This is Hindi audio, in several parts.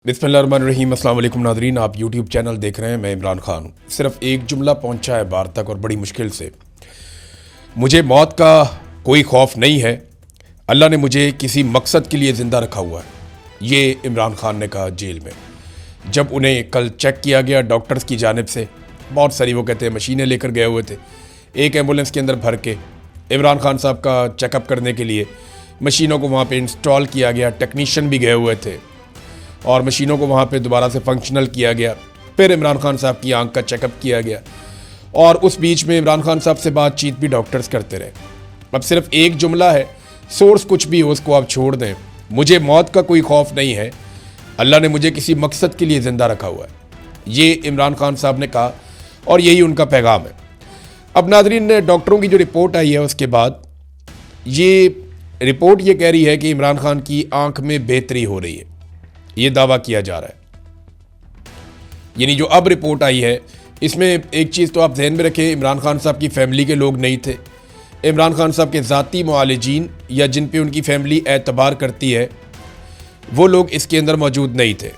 बिस्मिल्लाहिर्रहमानिर्रहीम। अस्सलाम वालेकुम नाज़रीन, आप यूट्यूब चैनल देख रहे हैं। मैं इमरान खान हूँ। सिर्फ एक जुमला पहुँचा है बाहर तक और बड़ी मुश्किल से। मुझे मौत का कोई खौफ नहीं है, अल्लाह ने मुझे किसी मकसद के लिए ज़िंदा रखा हुआ है। ये इमरान खान ने कहा जेल में, जब उन्हें कल चेक किया गया डॉक्टर्स की जानिब से। बहुत सारी वो कहते हैं मशीनें लेकर गए हुए थे, एक एम्बुलेंस के अंदर भर के इमरान खान साहब का चेकअप करने के लिए मशीनों को वहाँ पे इंस्टॉल किया गया। टेक्नीशियन भी गए हुए थे और मशीनों को वहाँ पे दोबारा से फंक्शनल किया गया। फिर इमरान खान साहब की आंख का चेकअप किया गया और उस बीच में इमरान खान साहब से बातचीत भी डॉक्टर्स करते रहे। अब सिर्फ एक जुमला है, सोर्स कुछ भी हो उसको आप छोड़ दें, मुझे मौत का कोई खौफ नहीं है, अल्लाह ने मुझे किसी मकसद के लिए ज़िंदा रखा हुआ है। ये इमरान खान साहब ने कहा और यही उनका पैगाम है। अब नाज़रीन, डॉक्टरों की जो रिपोर्ट आई है उसके बाद ये रिपोर्ट ये कह रही है कि इमरान खान की आंख में बेहतरी हो रही है, ये दावा किया जा रहा है। यानी जो अब रिपोर्ट आई है इसमें एक चीज़ तो आप ध्यान में रखें, इमरान खान साहब की फैमिली के लोग नहीं थे। इमरान खान साहब के ज़ाती मुआलिजीन या जिन पे उनकी फैमिली एतबार करती है वो लोग इसके अंदर मौजूद नहीं थे।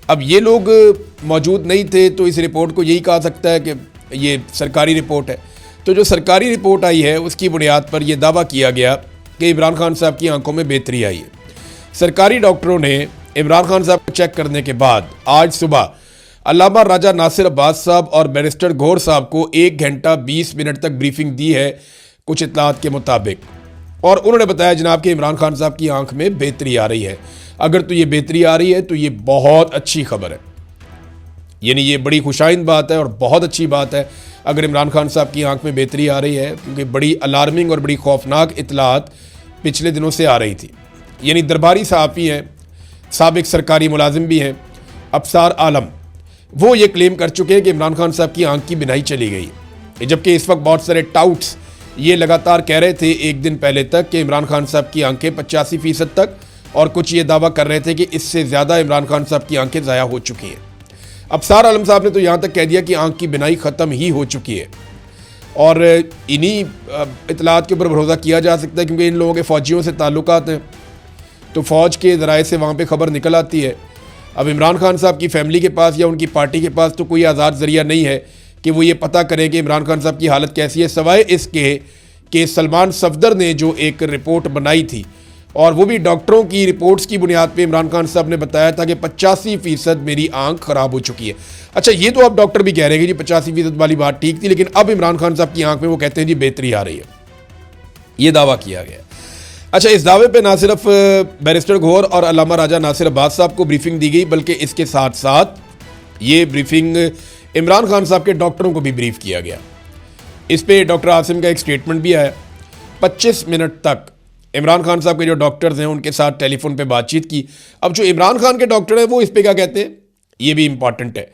अब ये लोग मौजूद नहीं थे तो इस रिपोर्ट को यही कहा सकता है कि ये सरकारी रिपोर्ट है। तो जो सरकारी रिपोर्ट आई है उसकी बुनियाद पर यह दावा किया गया कि इमरान खान साहब की आंखों में बेहतरी आई है। सरकारी डॉक्टरों ने इमरान खान साहब को चेक करने के बाद आज सुबह अल्लामा राजा नासिर अब्बास साहब और बैरिस्टर गौहर साहब को 1 घंटा 20 मिनट तक ब्रीफिंग दी है कुछ इत्तलात के मुताबिक, और उन्होंने बताया जनाब कि इमरान खान साहब की आंख में बेहतरी आ रही है। अगर तो ये बेहतरी आ रही है तो ये बहुत अच्छी खबर है, यानी ये बड़ी खुशाइंद बात है और बहुत अच्छी बात है अगर इमरान खान साहब की आंख में बेहतरी आ रही है, क्योंकि बड़ी अलार्मिंग और बड़ी खौफनाक इत्तलात पिछले दिनों से आ रही थी। यानी दरबारी सहाफ़ी हैं, साबिक सरकारी मुलाजिम भी हैं, अफसार आलम, वो ये क्लेम कर चुके हैं कि इमरान खान साहब की आंख की बिनाई चली गई है। जबकि इस वक्त बहुत सारे टाउट्स ये लगातार कह रहे थे एक दिन पहले तक कि इमरान खान साहब की आंखें 85% तक, और कुछ ये दावा कर रहे थे कि इससे ज़्यादा इमरान खान साहब की आंखें ज़ाया हो चुकी हैं। अफसार आलम साहब ने तो यहाँ तक कह दिया कि आंख की बिनाई ख़त्म ही हो चुकी है, और इन्हीं इतलात के ऊपर भरोसा किया जा सकता है क्योंकि इन लोगों के फ़ौजियों से ताल्लुकात हैं, तो फ़ौज के ज़राए से वहाँ पे ख़बर निकल आती है। अब इमरान खान साहब की फ़ैमिली के पास या उनकी पार्टी के पास तो कोई आज़ाद ज़रिया नहीं है कि वो ये पता करें कि इमरान खान साहब की हालत कैसी है, सवाए इसके कि सलमान सफदर ने जो एक रिपोर्ट बनाई थी, और वो भी डॉक्टरों की रिपोर्ट्स की बुनियाद पे इमरान खान साहब ने बताया था कि 85% मेरी आंख ख़राब हो चुकी है। अच्छा, ये तो अब डॉक्टर भी कह रहे हैं कि जी 85% वाली बात ठीक थी, लेकिन अब इमरान खान साहब की आंख में वो कहते हैं जी बेहतरी आ रही है, ये दावा किया गया। अच्छा, इस दावे पे ना सिर्फ बैरिस्टर गौहर और अल्लामा राजा नासिर अब्बास साहब को ब्रीफिंग दी गई, बल्कि इसके साथ साथ ये ब्रीफिंग इमरान खान साहब के डॉक्टरों को भी ब्रीफ किया गया। इस पे डॉक्टर आसिम का एक स्टेटमेंट भी आया। 25 मिनट तक इमरान खान साहब के जो डॉक्टर्स हैं उनके साथ टेलीफोन पे बातचीत की। अब जो इमरान खान के डॉक्टर हैं वो इस पे क्या कहते हैं, ये भी इंपॉर्टेंट है।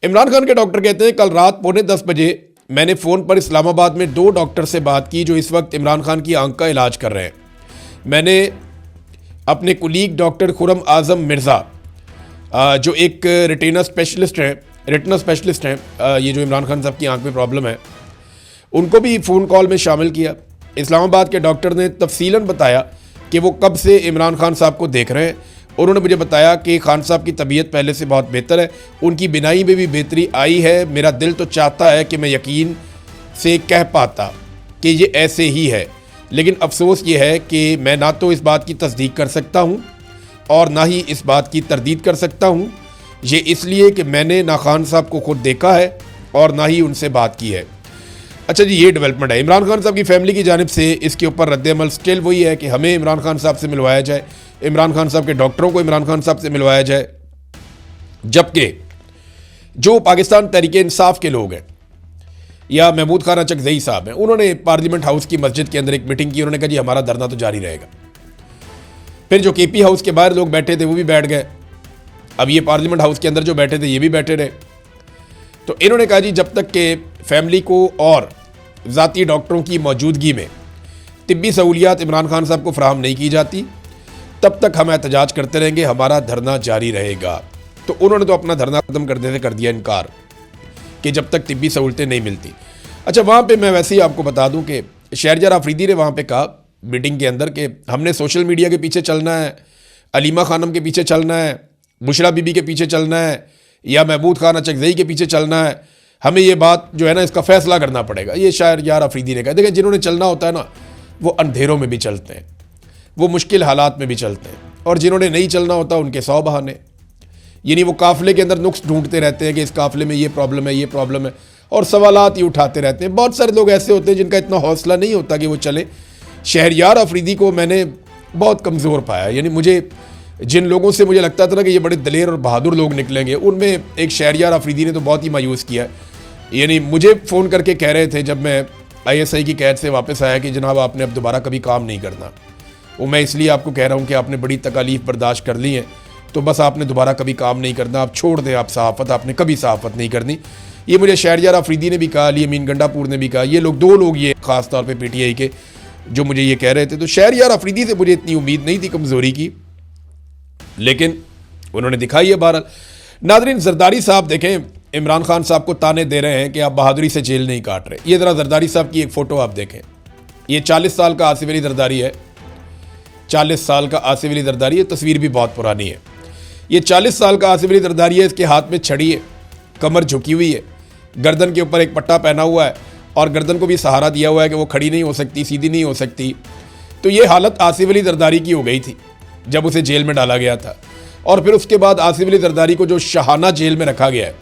इमरान खान के डॉक्टर कहते हैं कल रात 9:45 बजे मैंने फ़ोन पर इस्लामाबाद में 2 डॉक्टर से बात की जो इस वक्त इमरान खान की आंख का इलाज कर रहे हैं। मैंने अपने कुलीग डॉक्टर खुरम आज़म मिर्ज़ा जो एक रेटिना स्पेशलिस्ट हैं, ये जो इमरान खान साहब की आंख में प्रॉब्लम है, उनको भी फ़ोन कॉल में शामिल किया। इस्लामाबाद के डॉक्टर ने तफसीलन बताया कि वो कब से इमरान खान साहब को देख रहे हैं। उन्होंने मुझे बताया कि खान साहब की तबीयत पहले से बहुत बेहतर है, उनकी बिनाई में भी बेहतरी आई है। मेरा दिल तो चाहता है कि मैं यकीन से कह पाता कि ये ऐसे ही है, लेकिन अफसोस ये है कि मैं ना तो इस बात की तस्दीक कर सकता हूँ और ना ही इस बात की तरदीद कर सकता हूँ। ये इसलिए कि मैंने ना खान साहब को खुद देखा है और ना ही उनसे बात की है। अच्छा जी, ये डेवलपमेंट है। इमरान खान साहब की फैमिली की जानिब से इसके ऊपर रद्द-ए-अमल स्टिल वही है कि हमें इमरान खान साहब से मिलवाया जाए, इमरान खान साहब के डॉक्टरों को इमरान खान साहब से मिलवाया जाए। जबकि जो पाकिस्तान तहरीक इंसाफ के लोग हैं या महमूद खान चकजई साहब हैं, उन्होंने पार्लियामेंट हाउस की मस्जिद के अंदर एक मीटिंग की। उन्होंने कहा जी हमारा धरना तो जारी रहेगा। फिर जो केपी हाउस के बाहर लोग बैठे थे वो भी बैठ गए। अब ये पार्लियामेंट हाउस के अंदर जो बैठे थे ये भी बैठे रहे। तो इन्होंने कहा जी जब तक कि फैमिली को और ज़ाती डॉक्टरों की मौजूदगी में तिब्बी सहूलियात इमरान खान साहब को फराहम नहीं की जाती तब तक हम एहतजाज करते रहेंगे, हमारा धरना जारी रहेगा। तो उन्होंने तो अपना धरना ख़त्म करने से कर दिया इनकार कि जब तक तिब्बी सहूलतें नहीं मिलती। अच्छा, वहाँ पे मैं वैसे ही आपको बता दूँ कि शहरयार आफरीदी ने वहाँ पे कहा मीटिंग के अंदर कि हमने सोशल मीडिया के पीछे चलना है, अलीमा खानम के पीछे चलना है, बुशरा बीबी के पीछे चलना है या महमूद खान अचकज़ई के पीछे चलना है, हमें ये बात जो है ना इसका फैसला करना पड़ेगा। ये शायर यार अफरीदी ने कहा। देखिए, जिन्होंने चलना होता है ना वो अंधेरों में भी चलते हैं, वो मुश्किल हालात में भी चलते हैं, और जिन्होंने नहीं चलना होता उनके 100 बहाने। यानी वो काफ़िले के अंदर नुक्स ढूंढते रहते हैं कि इस काफ़िले में ये प्रॉब्लम है, ये प्रॉब्लम है, और सवालात ही उठाते रहते हैं। बहुत सारे लोग ऐसे होते हैं जिनका इतना हौसला नहीं होता कि वो चले। शहरयार अफरीदी को मैंने बहुत कमज़ोर पाया। यानी मुझे जिन लोगों से मुझे लगता था ना कि ये बड़े दलेर और बहादुर लोग निकलेंगे, उनमें एक शहरयार अफरीदी ने तो बहुत ही मायूस किया। यानी मुझे फ़ोन करके कह रहे थे जब मैं ISI की कैद से वापस आया कि जनाब आपने अब दोबारा कभी काम नहीं करना। वो मैं इसलिए आपको कह रहा हूँ कि आपने बड़ी तकालीफ बर्दाश्त कर ली है, तो बस आपने दोबारा कभी काम नहीं करना, आप छोड़ दें आप सहाफ़त, आपने कभी सहाफ़त नहीं करनी। ये मुझे शहरयार अफरीदी ने भी कहा, अली अमीन गंडापुर ने भी कहा। ये लोग 2 लोग ये ख़ास तौर पे PTI के जो मुझे ये कह रहे थे। तो शहरयार अफरीदी से मुझे इतनी उम्मीद नहीं थी कमज़ोरी की, लेकिन उन्होंने दिखाई है। बहरहाल नाज़रीन, जरदारी साहब देखें, इमरान खान साहब को ताने दे रहे हैं कि आप बहादुरी से जेल नहीं काट रहे। ये ज़रा जरदारी साहब की एक फ़ोटो आप देखें। ये 40 साल का आसिफ अली जरदारी है, 40 साल का आसिफ अली जरदारी है। तस्वीर भी बहुत पुरानी है। ये 40 साल का आसिफ अली जरदारी है। इसके हाथ में छड़ी है, कमर झुकी हुई है, गर्दन के ऊपर एक पट्टा पहना हुआ है, और गर्दन को भी सहारा दिया हुआ है कि वो खड़ी नहीं हो सकती, सीधी नहीं हो सकती। तो ये हालत आसिफ अली जरदारी की हो गई थी जब उसे जेल में डाला गया था। और फिर उसके बाद आसिफ अली जरदारी को जो शाहाना जेल में रखा गया है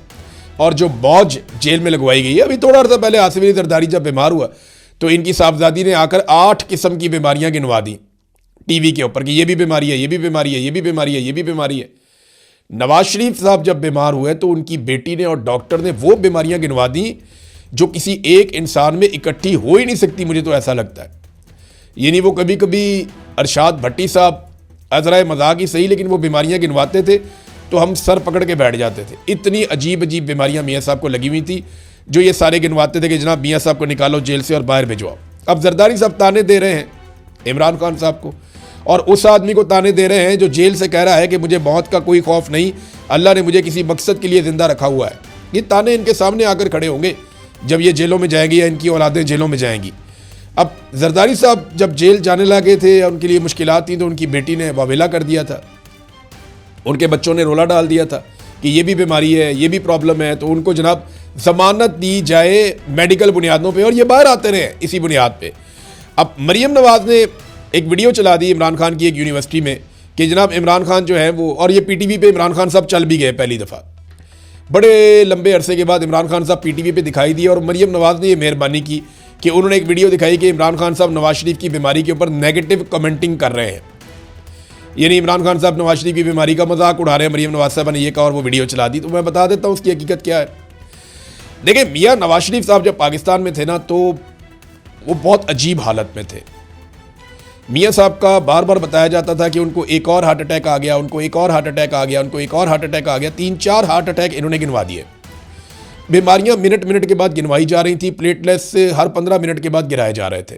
और जो मौज जेल में लगवाई गई है। अभी थोड़ा अर्सा पहले आसिफ अली जरदारी जब बीमार हुआ तो इनकी साहबजादी ने आकर 8 किस्म की बीमारियां गिनवा दी टीवी के ऊपर कि ये भी बीमारी है, ये भी बीमारी है, ये भी बीमारी है, ये भी बीमारी है। नवाज शरीफ साहब जब बीमार हुए तो उनकी बेटी ने और डॉक्टर ने वो बीमारियां गिनवा दी जो किसी एक इंसान में इकट्ठी हो ही नहीं सकती, मुझे तो ऐसा लगता है। यानी वो कभी कभी अरशाद भट्टी साहब अजरा मजाक ही सही, लेकिन वो बीमारियां गिनवाते थे तो हम सर पकड़ के बैठ जाते थे। इतनी अजीब अजीब बीमारियां मियाँ साहब को लगी हुई थी जो ये सारे गिनवाते थे कि जनाब मियाँ साहब को निकालो जेल से और बाहर भिजवाओ। अब जरदारी साहब ताने दे रहे हैं इमरान खान साहब को, और उस आदमी को ताने दे रहे हैं जो जेल से कह रहा है कि मुझे मौत का कोई खौफ नहीं, अल्लाह ने मुझे किसी मकसद के लिए ज़िंदा रखा हुआ है। ये ताने इनके सामने आकर खड़े होंगे जब ये जेलों में जाएंगी या इनकी औलादें जेलों में जाएंगी। अब जरदारी साहब जब जेल जाने लगे थे या उनके लिए मुश्किलात थी तो उनकी बेटी ने वावेला कर दिया था, उनके बच्चों ने रोला डाल दिया था कि ये भी बीमारी है, ये भी प्रॉब्लम है, तो उनको जनाब ज़मानत दी जाए मेडिकल बुनियादों पे और ये बाहर आते रहे इसी बुनियाद पे। अब मरीम नवाज़ ने एक वीडियो चला दी इमरान खान की एक यूनिवर्सिटी में कि जनाब इमरान खान जो है वो, और ये PTV पे इमरान खान साहब चल भी गए पहली दफ़ा, बड़े लंबे अरसे के बाद इमरान खान साहब PTV पे दिखाई दिए। और मरीम नवाज़ ने ये मेहरबानी की कि उन्होंने एक वीडियो दिखाई कि इमरान खान साहब नवाज शरीफ की बीमारी के ऊपर नेगेटिव कमेंटिंग कर रहे हैं। यानी इमरान खान साहब नवाज शरीफ की बीमारी का मजाक उड़ा रहे हैं। मरीम नवाज साहब ने ये कहा और वो वीडियो चला दी। तो मैं बता देता हूँ उसकी हकीकत क्या है। देखिए, मियाँ नवाज शरीफ साहब जब पाकिस्तान में थे ना तो वो बहुत अजीब हालत में थे। मियाँ साहब का बार बार बताया जाता था कि उनको एक और हार्ट अटैक आ गया, उनको एक और हार्ट अटैक आ गया, उनको एक और हार्ट अटैक आ गया। 3-4 हार्ट अटैक इन्होंने गिनवा दिए। बीमारियां मिनट मिनट के बाद गिनवाई जा रही थी। प्लेटलेट्स से हर 15 मिनट के बाद गिराए जा रहे थे।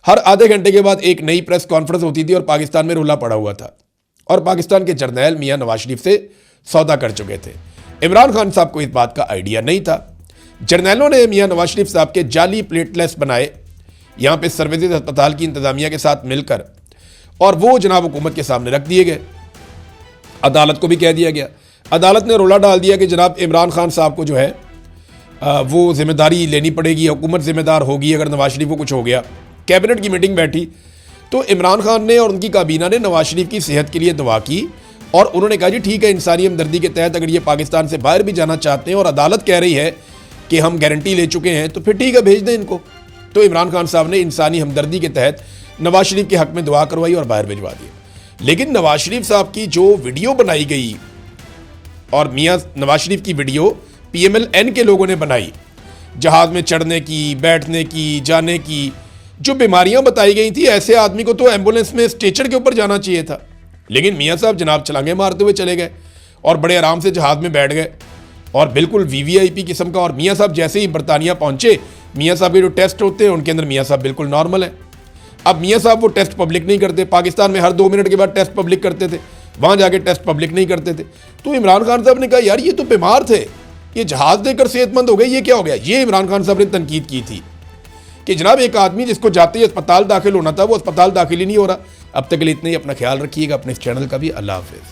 हर आधे घंटे के बाद एक नई प्रेस कॉन्फ्रेंस होती थी और पाकिस्तान में रोला पड़ा हुआ था। और पाकिस्तान के जर्नैल मियाँ नवाज शरीफ से सौदा कर चुके थे। इमरान खान साहब को इस बात का आइडिया नहीं था। जर्नैलों ने मियाँ नवाज शरीफ साहब के जाली प्लेटलेट्स बनाए यहाँ पे सर्विसेज अस्पताल की इंतजामिया के साथ मिलकर, और वो जनाब हुकूमत के सामने रख दिए गए। अदालत को भी कह दिया गया, अदालत ने रोला डाल दिया कि जनाब इमरान खान साहब को जो है वो जिम्मेदारी लेनी पड़ेगी, हुकूमत जिम्मेदार होगी अगर नवाज शरीफ को कुछ हो गया। कैबिनेट की मीटिंग बैठी तो इमरान खान ने और उनकी काबीना ने नवाज शरीफ की सेहत के लिए दुआ की और उन्होंने कहा जी ठीक है, इंसानी हमदर्दी के तहत अगर ये पाकिस्तान से बाहर भी जाना चाहते हैं और अदालत कह रही है कि हम गारंटी ले चुके हैं तो फिर ठीक है, भेज दें इनको। तो इमरान खान साहब ने इंसानी हमदर्दी के तहत नवाज शरीफ के हक में दुआ करवाई और बाहर भिजवा दिया। लेकिन नवाज शरीफ साहब की जो वीडियो बनाई गई, और मियाँ नवाज शरीफ की वीडियो PMLN के लोगों ने बनाई, जहाज़ में चढ़ने की, बैठने की, जाने की, जो बीमारियां बताई गई थी, ऐसे आदमी को तो एम्बुलेंस में स्ट्रेचर के ऊपर जाना चाहिए था। लेकिन मियाँ साहब जनाब छलांगे मारते हुए चले गए और बड़े आराम से जहाज़ में बैठ गए और बिल्कुल VVIP किस्म का। और मियाँ साहब जैसे ही बरतानिया पहुंचे, मियाँ साहब के जो टेस्ट होते हैं उनके अंदर मियाँ साहब बिल्कुल नॉर्मल है। अब मियाँ साहब वो टेस्ट पब्लिक नहीं करते। पाकिस्तान में हर 2 मिनट के बाद टेस्ट पब्लिक करते थे, वहाँ जाके टेस्ट पब्लिक नहीं करते थे। तो इमरान खान साहब ने कहा यार ये तो बीमार थे, ये जहाज़ देकर सेहतमंद हो गए, ये क्या हो गया। ये इमरान खान साहब ने तनकीद की थी कि जनाब एक आदमी जिसको जाते ही अस्पताल दाखिल होना था वो अस्पताल दाखिल ही नहीं हो रहा। अब तक के लिए इतना ही। अपना ख्याल रखिएगा, अपने इस चैनल का भी। अल्लाह हाफिज़।